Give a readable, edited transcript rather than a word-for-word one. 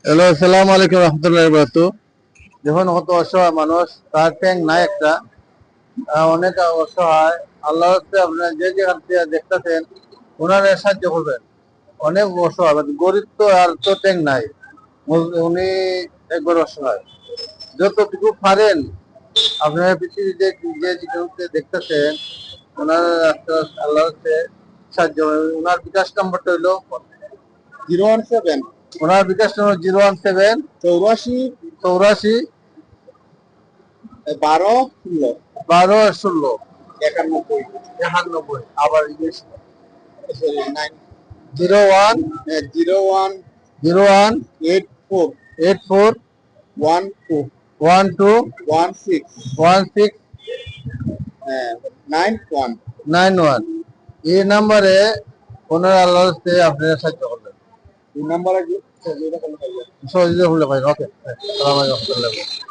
Hello, আসসালামু আলাইকুম রহমতুল্লাহি বারাকাতু। যখন কত অসহায় মানুষ, তার ট্যাং নাই একটা, অনেক অসহায়। আল্লাহ হচ্ছে আপনার যে যেখান থেকে দেখতেছেন ওনারা সাহায্য করবেন। অনেক অসহায় মানে গরিব, তো আর তো ট্যাং নাই। উনি একবার অসহায়। যতটুকু পারেন আপনার পৃথিবীতে যে যেখানে দেখতেছেন ওনারা আল্লাহ হচ্ছে সাহায্য করবেন। ওনার বিকাশ নাম্বারটা হইলো 017 ওনার বিকাশ নম্বর 017 84 84 12 16 12 16 91 91। আবার ইংলিশ সরি 9 01 01 01 84 84 12 12 16 16 91 91। এই নাম্বারে ওনারা আল্লাহ হচ্ছে আপনারা সাহায্য করবেন। এই নাম্বারে সহযোগিতা করলে পাই। ওকে, আসসালামু আলাইকুম।